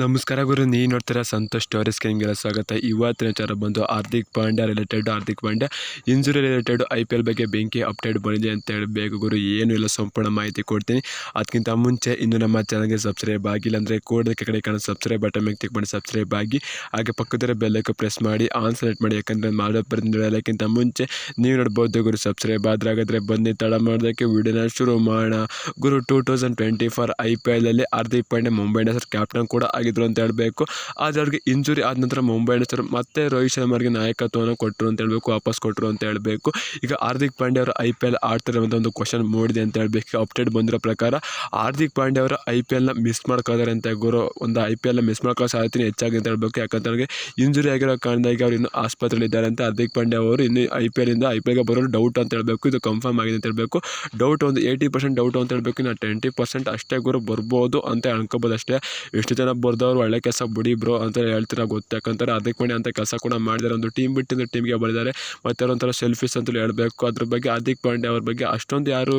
ನಮಸ್ಕಾರ ಗುರು, ನೀವು ನೋಡ್ತೀರಾ ಸಂತೋಷ್ ಸ್ಟೋರೀಸ್ ಗೆ ಸ್ವಾಗತ. ಇವತ್ತಿನ ವಿಚಾರ ಬಂದು Hardik Pandya related. Hardik Pandya injury related IPL ಬಗ್ಗೆ ಬೆಂಕಿ ಅಪ್ಡೇಟ್ ಬಂದಿದೆ ಅಂತ ಹೇಳಬೇಕು ಗುರು. ಏನು ಇಲ್ಲ, ಸಂಪೂರ್ಣ ಮಾಹಿತಿ ಕೊಡ್ತೀನಿ. ಅದಕ್ಕಿಂತ ಮುಂಚೆ ಇನ್ನು ನಮ್ಮ ಚಾನಲ್ಗೆ ಸಬ್ಸ್ಕ್ರೈಬ್ ಆಗಿಲ್ಲ ಅಂದರೆ ಕೂಡಲೇ ಕಡೆ ಕಾಣೋ ಸಬ್ಸ್ಕ್ರೈಬ್ ಬಟನ್ ಮೇಲೆ ಕ್ಲಿಕ್ ಮಾಡಿ ಸಬ್ಸ್ಕ್ರೈಬ್ ಆಗಿ, ಹಾಗೆ ಪಕ್ಕದ ಬೆಲ್ಲಕ್ಕೆ ಪ್ರೆಸ್ ಮಾಡಿ ಆನ್ ಸೆಲೆಕ್ಟ್ ಮಾಡಿ. ಯಾಕಂದರೆ ಮಾಡೋ ಪ್ರತಿನಿಧಿಕ್ಕಿಂತ ಮುಂಚೆ ನೀವು ನೋಡ್ಬೋದು ಗುರು. ಸಬ್ಸ್ಕ್ರೈಬ್ ಆದ್ರೆ ಬನ್ನಿ ತಡ ಮಾಡೋದಕ್ಕೆ ವಿಡಿಯೋನ ಶುರು ಮಾಡೋಣ ಗುರು. 2024 IPL ಅಲ್ಲಿ ಹಾರ್ದಿಕ್ ಪಾಂಡ್ಯ ಮುಂಬೈ ಇಂಡಿಯನ್ಸ್ ಕ್ಯಾಪ್ಟನ್ ಕೂಡ ಆಗಿದ್ರು ಅಂತ ಹೇಳಬೇಕು. ಆದರೆ ಅವ್ರಿಗೆ ಇಂಜುರಿ ಆದ ನಂತರ ಮುಂಬೈ ಇಂಡಿಯನ್ಸ್ ಮತ್ತೆ ರೋಹಿತ್ ಶರ್ಮಾಗೆ ನಾಯಕತ್ವವನ್ನು ಕೊಟ್ಟರು ಅಂತ ಹೇಳಬೇಕು, ವಾಪಸ್ ಕೊಟ್ಟರು ಅಂತ ಹೇಳಬೇಕು. ಈಗ ಹಾರ್ದಿಕ್ ಪಾಂಡ್ಯ ಅವರು IPL ಆಡ್ತಿರುವಂಥ ಒಂದು ಕ್ವಶನ್ ಮೂಡಿದೆ ಅಂತ ಹೇಳಬೇಕು. ಅಪ್ಡೇಟ್ ಬಂದಿರೋ ಪ್ರಕಾರ ಹಾರ್ದಿಕ್ ಪಾಂಡ್ಯ ಅವರು IPLನ ಮಿಸ್ ಮಾಡ್ಕೋತಾರೆ ಅಂತ ಗುರು. ಒಂದು IPLನ ಮಿಸ್ ಮಾಡ್ಕೊಳ್ಳೋ ಸಾಧ್ಯತೆ ಹೆಚ್ಚಾಗಿ ಅಂತ ಹೇಳಬೇಕು. ಯಾಕಂತ ಅವ್ರಿಗೆ ಇಂಜುರಿ ಆಗಿರೋ ಕಾರಣದಾಗಿ ಅವ್ರು ಇನ್ನೂ ಆಸ್ಪತ್ರೆಯಲ್ಲಿ ಇದ್ದಾರೆ ಅಂತ. ಹಾರ್ದಿಕ್ ಪಾಂಡ್ಯ ಅವರು ಇನ್ನು IPLಗೆ ಬರೋರು ಡೌಟ್ ಅಂತ ಹೇಳಬೇಕು. ಇದು ಕನ್ಫರ್ಮ್ ಆಗಿದೆ ಅಂತ ಹೇಳಬೇಕು. ಡೌಟ್ ಒಂದು 80% ಡೌಟ್ ಅಂತ ಹೇಳಬೇಕು. ಇನ್ನು 20% ಅಷ್ಟೇ ಗುರು ಬರ್ಬೋದು ಅಂತ ಅನ್ಕೋಬೋದು ಅಷ್ಟೇ. ಎಷ್ಟು ಜನ ಬರ್ದವ್ರು ಒಳ್ಳೆ ಕೆಲಸ ಬಿಡಿ ಬ್ರೋ ಅಂತ ಹೇಳ್ತೀರಾ ಗೊತ್ತು. ಯಾಕಂತಾರೆ ಹಾರ್ದಿಕ್ ಪಾಂಡ್ಯ ಅಂತ ಕೆಲಸ ಕೂಡ ಮಾಡಿದ್ದಾರೆ. ಒಂದು ಟೀಮ್ ಬಿಟ್ಟಿದ್ದು ಟೀಮ್ಗೆ ಬಂದಿದ್ದಾರೆ. ಮತ್ತು ಅವರೊಂಥರ ಸೆಲ್ಫಿಸ್ ಅಂತಲೂ ಹೇಳಬೇಕು. ಅದ್ರ ಬಗ್ಗೆ ಹಾರ್ದಿಕ್ ಪಾಂಡ್ಯ ಅವ್ರ ಬಗ್ಗೆ ಅಷ್ಟೊಂದು ಯಾರೂ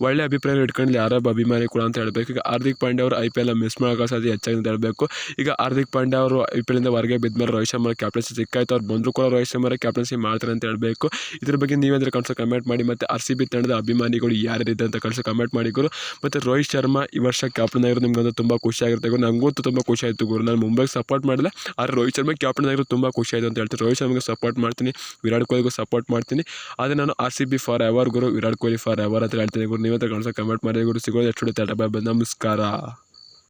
ಒಳ್ಳೆ ಅಭಿಪ್ರಾಯ ಇಟ್ಕೊಂಡಿಲ್ಲ, ಯಾರೊಬ್ಬ ಅಭಿಮಾನಿ ಕೂಡ ಅಂತ ಹೇಳಬೇಕು. ಈಗ ಹಾರ್ದಿಕ್ ಪಾಂಡ್ಯ ಅವರು IPLನ ಮಿಸ್ ಮಾಡೋಕೆ ಸಾಧ್ಯ ಹೆಚ್ಚಾಗಿ ಅಂತ ಹೇಳಬೇಕು. ಈಗ ಹಾರ್ದಿಕ್ ಪಾಂಡ್ಯ ಅವರು IPLನಿಂದ ಹೊರಗೆ ಬಿದ್ಮೇಲೆ ರೋಹಿತ್ ಶರ್ಮಾ ಕ್ಯಾಪ್ಟನ್ಸಿ ಸಿಕ್ಕಾಯ್ತು. ಅವ್ರು ಬಂದರೂ ಕೂಡ ರೋಹಿತ್ ಶರ್ಮಾ ಕ್ಯಾಪ್ಟನ್ಸಿ ಮಾಡ್ತಾರೆ ಅಂತ ಹೇಳಬೇಕು. ಇದ್ರ ಬಗ್ಗೆ ನೀವೇಂದ್ರೆ ಕಳಿಸೋ ಕಮೆಂಟ್ ಮಾಡಿ. ಮತ್ತು RCB ತಂಡದ ಅಭಿಮಾನಿಗಳು ಯಾರ್ಯಾರಿದೆ ಅಂತ ಕಳಿಸೋ ಕಮೆಂಟ್ ಮಾಡಿ ಗುರು. ಮತ್ತು ರೋಹಿತ್ ಶರ್ಮಾ ಈ ವರ್ಷ ಕ್ಯಾಪ್ಟನ್ ಆಗಿರೋದು ನಿಮ್ಗಂತೂ ತುಂಬ ಖುಷಿ ಆಗಿರುತ್ತೆ ಗುರು. ನನಗಂತೂ ತುಂಬ ಖುಷಿ ಆಯಿತು ಗುರು. ನಾನು ಮುಂಬೈಗೆ ಸಪೋರ್ಟ್ ಮಾಡಿದೆ, ಆದರೆ ರೋಹಿತ್ ಶರ್ಮಾ ಕ್ಯಾಪ್ಟನ್ ಆಗಿರೋದು ತುಂಬ ಖುಷಿ ಆಯಿತು ಅಂತ ಹೇಳ್ತೀನಿ. ರೋಹಿತ್ ಶರ್ಮಾಗೆ ಸಪೋರ್ಟ್ ಮಾಡ್ತೀನಿ, ವಿರಾಟ್ ಕೊಹ್ಲಿಗೂ ಸಪೋರ್ಟ್ ಮಾಡ್ತೀನಿ. ಆದರೆ ನಾನು RCB for ever Guru, Virat Kohli for ever ಅಂತ ಹೇಳ್ತೀನಿ ಗುರು. ನೀವಂತ ಕಳಿಸೋ ಕಮೆಂಟ್ ಮಾಡಿ ಗುರು. ಸಿಗೋದು ಎಷ್ಟು ನಮಸ್ಕಾರ.